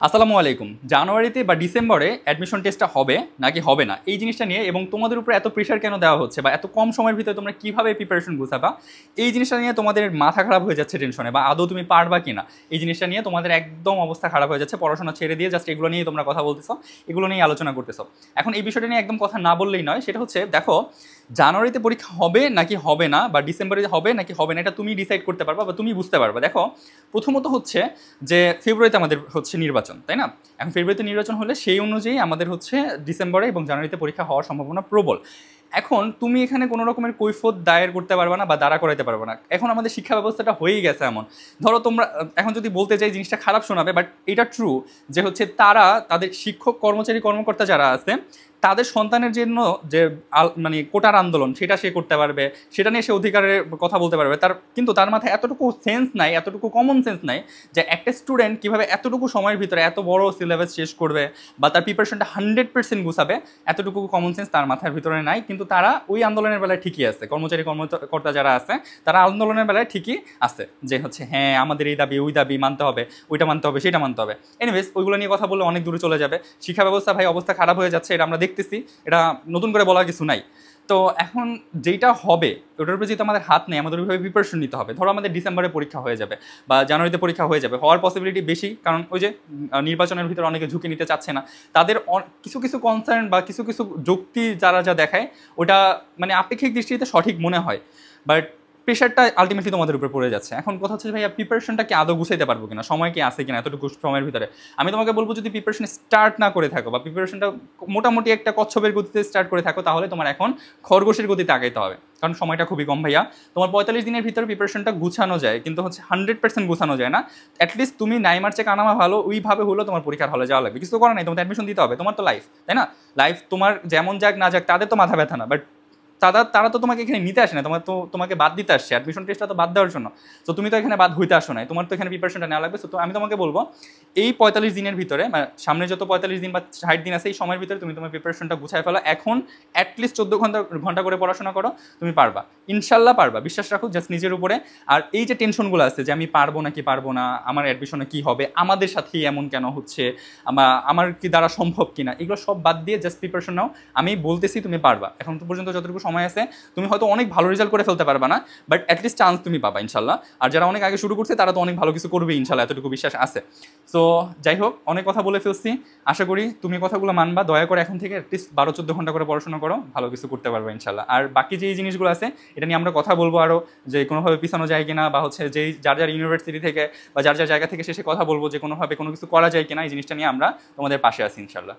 আসসালামু আলাইকুম। জানুয়ারিতে বা ডিসেম্বরে অ্যাডমিশন টেস্টটা হবে নাকি হবে না এই জিনিসটা নিয়ে এবং তোমাদের উপর এত প্রেশার কেন দেওয়া হচ্ছে বা এত কম সময়ের ভিতরে তোমরা কীভাবে প্রিপারেশন গুছাবা এই জিনিসটা নিয়ে তোমাদের মাথা খারাপ হয়ে যাচ্ছে টেনশনে, বা আদৌ তুমি পারবা কি না এই জিনিসটা নিয়ে তোমাদের একদম অবস্থা খারাপ হয়ে যাচ্ছে। পড়াশোনা ছেড়ে দিয়ে জাস্ট এগুলো নিয়ে তোমরা কথা বলতেছো, এগুলো নিয়ে আলোচনা করতেছো। এখন এই বিষয়টা নিয়ে একদম কথা না বললেই নয়। সেটা হচ্ছে, দেখো, জানুয়ারিতে পরীক্ষা হবে নাকি হবে না বা ডিসেম্বরে হবে নাকি হবে না এটা তুমি ডিসাইড করতে পারবা বা তুমি বুঝতে পারবা। দেখো, প্রথমত হচ্ছে যে ফেব্রুয়ারিতে আমাদের হচ্ছে নির্বাচন, তাই না? এখন ফেব্রুয়ারিতে নির্বাচন হলে সেই অনুযায়ী আমাদের হচ্ছে ডিসেম্বরে এবং জানুয়ারিতে পরীক্ষা হওয়ার সম্ভাবনা প্রবল। এখন তুমি এখানে কোনো রকমের কৈফিয়ত দায়ের করতে পারবে না বা দাঁড়া করাইতে পারবে না। এখন আমাদের শিক্ষা ব্যবস্থাটা হয়েই গেছে এমন, ধরো তোমরা এখন যদি বলতে চাই জিনিসটা খারাপ শোনাবে, বাট এটা ট্রু যে হচ্ছে তারা তাদের শিক্ষক কর্মচারী কর্মকর্তা যারা আছে তাদের সন্তানের জন্য যে মানে কোটার আন্দোলন সেটা সে করতে পারবে, সেটা নিয়ে সে অধিকারের কথা বলতে পারবে। কিন্তু তার মাথায় এতটুকু সেন্স নাই, এতটুকু কমন সেন্স নাই যে একটা স্টুডেন্ট কীভাবে এতটুকু সময়ের ভিতরে এত বড় সিলেবাস শেষ করবে বা তার প্রিপারেশনটা 100% গুছাবে, এতটুকু কমন সেন্স তার মাথার ভিতরে নাই। কিন্তু তারা ওই আন্দোলনের বেলায় ঠিকই আছে, কর্মচারী কর্মকর্তা যারা আছে তারা আন্দোলনের বেলায় ঠিকই আছে যে হচ্ছে হ্যাঁ আমাদের এই দাবি ওই দাবি মানতে হবে, ওইটা মানতে হবে সেটা মানতে হবে। এনিওয়েজ ওইগুলো নিয়ে কথা বললে অনেক দূরে চলে যাবে। শিক্ষা ব্যবস্থা ভাই অবস্থা খারাপ হয়ে যাচ্ছে, এটা আমরা দেখতেছি, এটা নতুন করে বলার কিছু নাই। তো এখন যেটা হবে ওটার উপরে যেহেতু আমাদের হাত নেই, আমাদের ওইভাবে প্রিপারেশন নিতে হবে। ধরো আমাদের ডিসেম্বরে পরীক্ষা হয়ে যাবে বা জানুয়ারিতে পরীক্ষা হয়ে যাবে, হওয়ার পসিবিলিটি বেশি, কারণ ওই যে নির্বাচনের ভিতরে অনেকে ঝুঁকি নিতে চাচ্ছে না। তাদের কিছু কিছু কনসার্ন বা কিছু কিছু যুক্তি যারা যা দেখায় ওটা মানে আপেক্ষিক দৃষ্টিতে সঠিক মনে হয়, বাট প্রেশারটা আলটিমেটলি তোমাদের উপরে পড়ে যাচ্ছে। এখন কথা হচ্ছে ভাইয়া প্রিপারেশনটা কি আদৌ গুছাইতে পারবো কিনা, সময় কি আছে কিনা এতটুকু সময়ের ভিতরে। আমি তোমাকে বলবো যদি প্রিপারেশন স্টার্ট না করে থাকো বা প্রিপারেশনটা মোটামুটি একটা কচ্ছপের গতিতে স্টার্ট করে থাকো, তাহলে তোমার এখন খরগোশের গতিতে আগাইতে হবে, কারণ সময়টা খুবই কম ভাইয়া। তোমার 45 দিনের ভিতরে প্রিপারেশনটা গুছানো যায়, কিন্তু হচ্ছে 100% গুছানো যায় না। অ্যাটলিস্ট তুমি 9 মার্চে কানামা ভালো ওইভাবে হলো তোমার পরীক্ষার হলে যাওয়া লাগবে, কিছু করা নাই, তোমাদের অ্যাডমিশন দিতে হবে, তোমার তো লাইফ, তাই না? লাইফ তোমার যেমন যাক না যাক তাদের তো মাথা ব্যথা না, বাট তারা তো তোমাকে এখানে নিতে আসে না, তোমাকে বাদ দিতে আসছে, অ্যাডমিশন টেস্টটা তো বাদ দেওয়ার জন্য। তো তুমি তো এখানে বাদ হইতে আসো না, তোমার তো এখানে প্রিপারেশনটা নেওয়া লাগবে। তো আমি তোমাকে বলবো এই 45 দিনের ভিতরে, মানে সামনে যত 45 দিন বা 60 দিন আছে এই সময়ের ভিতরে তুমি তোমার প্রিপারেশনটা গুছায় ফেলো। এখন অ্যাটলিস্ট 14 ঘন্টা করে পড়াশোনা করো, তুমি পারবা, ইনশাল্লাহ পারবা, বিশ্বাস রাখো জাস্ট নিজের উপরে। আর এই যে টেনশনগুলো আছে যে আমি পারবো নাকি পারবো না, আমার অ্যাডমিশনে কী হবে, আমাদের সাথেই এমন কেন হচ্ছে, আমার কি দ্বারা সম্ভব কিনা, এগুলো সব বাদ দিয়ে জাস্ট প্রিপারেশন নাও। আমি বলতেছি তুমি পারবা। এখন তো পর্যন্ত যতটুকু সময় আছে তুমি হয়তো অনেক ভালো রেজাল্ট করে ফেলতে পারবা না, বাট অ্যাটলিস্ট চান্স তুমি পাবা ইনশাল্লাহ। আর যারা অনেক আগে শুরু করছে তারা তো অনেক ভালো কিছু করবে ইনশাল্লাহ, এতটুকু বিশ্বাস আছে। সো যাই হোক, অনেক কথা বলে ফেলছি, আশা করি তুমি কথাগুলো মানবা। দয়া করে এখন থেকে অ্যাটলিস্ট 12-14 ঘন্টা করে পড়াশোনা করো, ভালো কিছু করতে পারবে ইনশাল্লাহ। আর বাকি যে জিনিসগুলো আছে এটা নিয়ে আমরা কথা বলবো আরও, যে কোনোভাবে পিছানো যায় কিনা, বা হচ্ছে যেই যার যার ইউনিভার্সিটি থেকে বা যার যার জায়গা থেকে শেষে কথা বলবো যে কোনোভাবে কোনো কিছু করা যায় কিনা, এই জিনিসটা নিয়ে আমরা তোমাদের পাশে আছি ইনশাল্লাহ।